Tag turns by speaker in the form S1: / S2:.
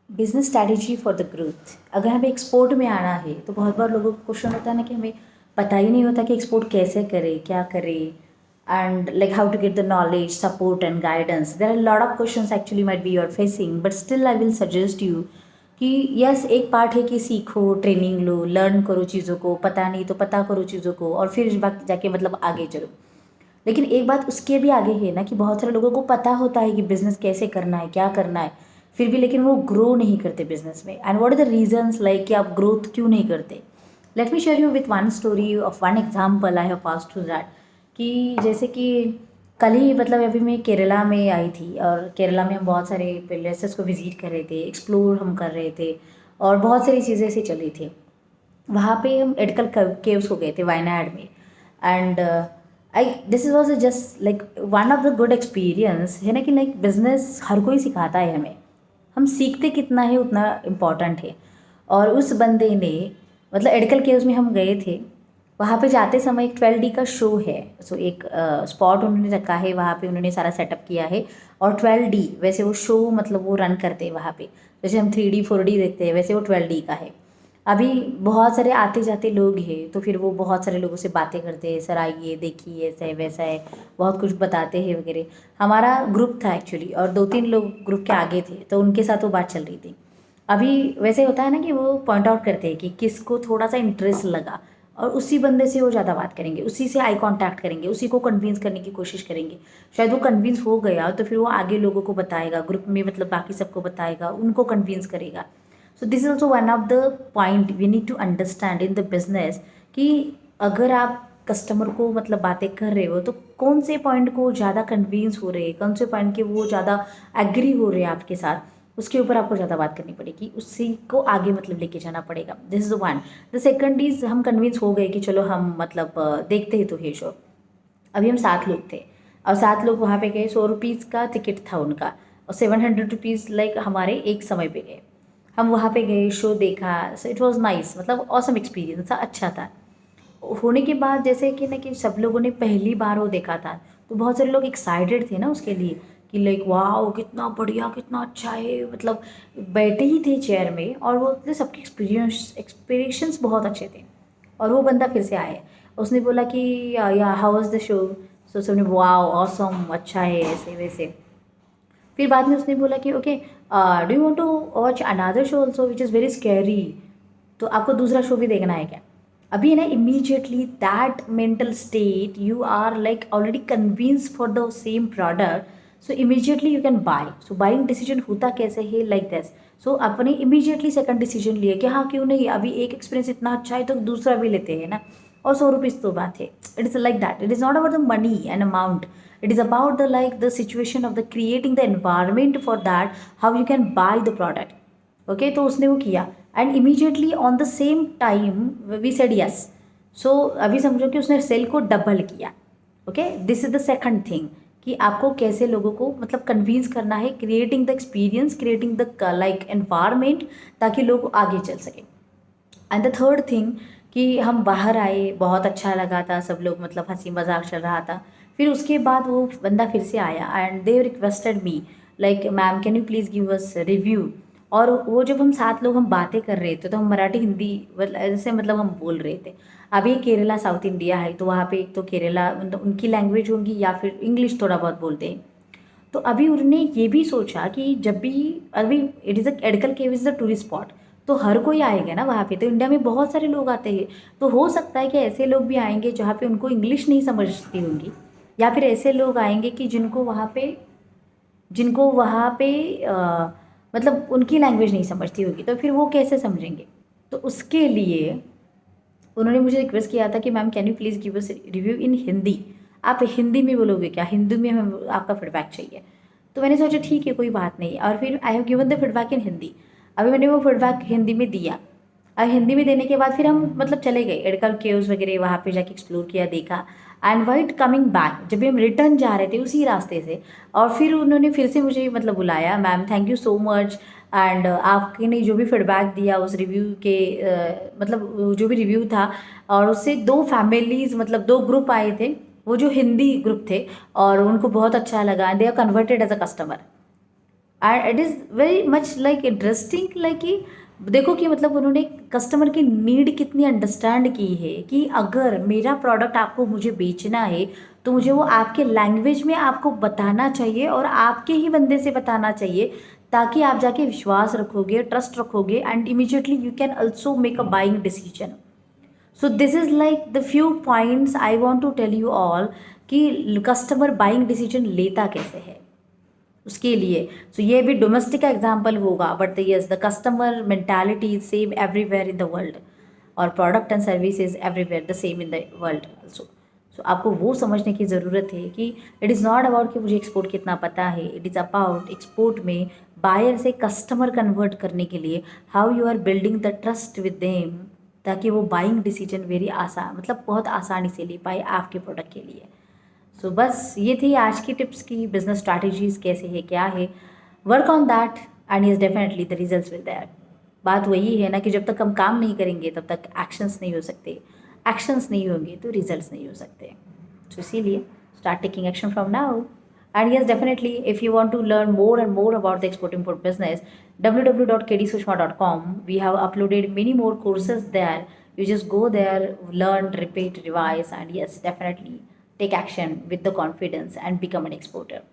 S1: Business strategy for the growth. अगर हमें export में आना है तो बहुत बार लोगों को क्वेश्चन होता है ना कि हमें पता ही नहीं होता कि एक्सपोर्ट कैसे करें, क्या करें, and like how to get the knowledge, support and guidance. There are lot of questions actually might be you are facing, but still I will suggest you कि यस, एक पार्ट है कि सीखो, ट्रेनिंग लो, learn करो चीज़ों को, पता नहीं तो पता करो चीज़ों को, और फिर जाके मतलब आगे चलो। लेकिन एक बात उसके भी आगे है ना कि बहुत सारे लोगों को पता होता है कि बिज़नेस कैसे करना है, क्या करना है, फिर भी लेकिन वो ग्रो नहीं करते बिजनेस में। And what are the reasons, like कि आप ग्रोथ क्यों नहीं करते। Let me share you with one story of one example I have pass through that. कि जैसे कि कल ही मतलब अभी मैं केरला में आई थी, और केरला में हम बहुत सारे प्लेसेस को विजिट कर रहे थे, एक्सप्लोर हम कर रहे थे, और बहुत सारी चीज़ें ऐसे चली थी। वहाँ पे हम एडकल केव्स को गए थे वायनाड में। And I this was just like one of the good experience है ना, कि लाइक बिजनेस हर कोई सिखाता है हमें, हम सीखते कितना है उतना इम्पॉर्टेंट है। और उस बंदे ने मतलब एडकल केव्स में हम गए थे, वहाँ पे जाते समय एक 12D का शो है। सो एक स्पॉट उन्होंने रखा है, वहाँ पे उन्होंने सारा सेटअप किया है। और 12D वैसे वो शो मतलब वो रन करते हैं वहाँ पे, जैसे हम 3D 4D देखते हैं वैसे वो 12D का है। अभी बहुत सारे आते जाते लोग हैं, तो फिर वो बहुत सारे लोगों से बातें करते हैं, सर आइए देखिए ऐसा है वैसा है, बहुत कुछ बताते हैं वगैरह। हमारा ग्रुप था एक्चुअली, और 2-3 लोग ग्रुप के आगे थे, तो उनके साथ वो बात चल रही थी। अभी वैसे होता है ना कि वो पॉइंट आउट करते हैं कि किसको थोड़ा सा इंटरेस्ट लगा, और उसी बंदे से वो ज़्यादा बात करेंगे, उसी से आई कांटेक्ट करेंगे, उसी को कन्विंस करने की कोशिश करेंगे। शायद वो कन्विंस हो गया तो फिर वो आगे लोगों को बताएगा, ग्रुप में मतलब बाकी सबको बताएगा, उनको कन्विंस करेगा। So this is also one of the point we need to understand in the business, कि अगर आप कस्टमर को मतलब बातें कर रहे हो तो कौन से पॉइंट को ज़्यादा कन्विंस हो रहे हैं, कौन से पॉइंट के वो ज़्यादा एग्री हो रहे हैं आपके साथ, उसके ऊपर आपको ज़्यादा बात करनी पड़ेगी, उसी को आगे मतलब लेके जाना पड़ेगा। This is one. The second is हम कन्विंस हो गए कि चलो हम मतलब देखते ही तो है शो। अभी हम 7 लोग थे, और 7 लोग वहाँ पे गए, 100 रुपीज़ का टिकट था उनका, और 700 रुपीज़ लाइक हमारे एक समय पे गए। हम वहाँ पे गए, शो देखा, सो इट वॉज नाइस, मतलब ऑसम एक्सपीरियंस था, अच्छा था। होने के बाद जैसे कि ना कि सब लोगों ने पहली बार वो देखा था, तो बहुत सारे लोग एक्साइटेड थे ना उसके लिए, कि लाइक वाओ कितना बढ़िया, कितना अच्छा है, मतलब बैठे ही थे चेयर में, और वो मतलब सबके एक्सपीरियंस बहुत अच्छे थे। और वो बंदा फिर से आया, उसने बोला कि या हाउ वाज द शो। सो सबने वाओ ऑसम, अच्छा है, ऐसे वैसे। फिर बाद में उसने बोला कि okay, do you want to watch another show also which is very scary, तो आपको दूसरा शो भी देखना है क्या। अभी है ना, immediately that mental state, you are like already convince for the same product, so immediately you can buy. So buying decision होता कैसे है, लाइक दिस। सो अपने इमीजिएटली सेकंड डिसीजन लिए कि हाँ क्यों नहीं, अभी एक एक्सपीरियंस इतना अच्छा है तो दूसरा भी लेते हैं ना। और 100 रुपीज़ तो बात है। It is like that, it is not about the money and amount, it is about the like the situation of the creating the environment for that, how you can buy the product. Okay, तो उसने वो किया, and immediately on the same time we said yes. So अभी समझो कि उसने sale को double किया। Okay, this is the second thing, कि आपको कैसे लोगों को मतलब कन्विंस करना है, creating the experience, creating the like environment, ताकि लोग आगे चल सकें। एंड द थर्ड थिंग, कि हम बाहर आए, बहुत अच्छा लगा था, सब लोग मतलब हंसी मजाक चल रहा था। फिर उसके बाद वो बंदा फिर से आया, and they requested me like ma'am can you please give us review. और वो जब हम 7 लोग हम बातें कर रहे थे, तो हम मराठी हिंदी ऐसे मतलब हम बोल रहे थे। अभी ये केरला साउथ इंडिया है, तो वहाँ पे एक तो केरला मतलब उनकी लैंग्वेज होगी, या फिर इंग्लिश थोड़ा बहुत बोलते हैं। तो अभी उन्होंने ये भी सोचा कि जब भी अभी it is a Edakkal cave is the tourist spot, तो हर कोई आएगा ना वहाँ पे, तो इंडिया में बहुत सारे लोग आते हैं। तो हो सकता है कि ऐसे लोग भी आएंगे जहाँ पे उनको इंग्लिश नहीं समझती होंगी, या फिर ऐसे लोग आएंगे कि जिनको वहाँ पे मतलब उनकी लैंग्वेज नहीं समझती होगी, तो फिर वो कैसे समझेंगे। तो उसके लिए उन्होंने मुझे रिक्वेस्ट किया था कि ma'am can you please give us review in Hindi. आप हिंदी में बोलोगे क्या, हिंदी में हमें आपका फीडबैक चाहिए। तो मैंने सोचा ठीक है कोई बात नहीं, और फिर I have given the feedback in Hindi. अभी मैंने वो फीडबैक हिंदी में दिया, और हिंदी में देने के बाद फिर हम मतलब चले गए एडकल केव्स वगैरह, वहाँ पे जाके एक्सप्लोर किया, देखा। एंड वाइट कमिंग बैक, जब भी हम रिटर्न जा रहे थे उसी रास्ते से, और फिर उन्होंने फिर से मुझे मतलब बुलाया, ma'am thank you so much, and आपने जो भी फीडबैक दिया उस रिव्यू के मतलब जो भी रिव्यू था, और उससे 2 फैमिलीज़ मतलब 2 ग्रुप आए थे, वो जो हिंदी ग्रुप थे, और उनको बहुत अच्छा लगा, they are converted as a customer. And it is very much like interesting, like कि देखो कि मतलब उन्होंने कस्टमर की नीड कितनी अंडरस्टैंड की है कि अगर मेरा प्रोडक्ट आपको मुझे बेचना है तो मुझे वो आपके लैंग्वेज में आपको बताना चाहिए और आपके ही बंदे से बताना चाहिए, ताकि आप जाके विश्वास रखोगे, ट्रस्ट रखोगे, and immediately you can also make a buying decision. So this is like the few points I want to tell you all कि कस्टमर बाइंग डिसीजन लेता कैसे है उसके लिए. सो ये भी डोमेस्टिक का एग्जाम्पल होगा, but yes the customer mentality is same everywhere in the world, और product and service is everywhere the same in the world also. So आपको वो समझने की ज़रूरत है कि इट इज़ नॉट अबाउट कि मुझे एक्सपोर्ट कितना पता है, इट इज़ अबाउट एक्सपोर्ट में बायर से कस्टमर कन्वर्ट करने के लिए how you are building the trust with them, ताकि वो बाइंग डिसीजन वेरी आसान, मतलब बहुत आसानी से ले पाए आपके प्रोडक्ट के लिए. सो बस ये थी आज की टिप्स की बिजनेस स्ट्रैटेजीज कैसे है क्या है. Work on that and yes definitely the results will there. बात वही है ना कि जब तक हम काम नहीं करेंगे तब तक एक्शंस नहीं हो सकते, एक्शंस नहीं होंगे तो रिजल्ट्स नहीं हो सकते. तो इसीलिए start taking action from now. And yes, definitely, if you want to learn more and more about the export import business, www.kdsushma.com, we have uploaded many more courses there. You just go there, learn, repeat, revise, and yes, definitely take action with the confidence and become an exporter.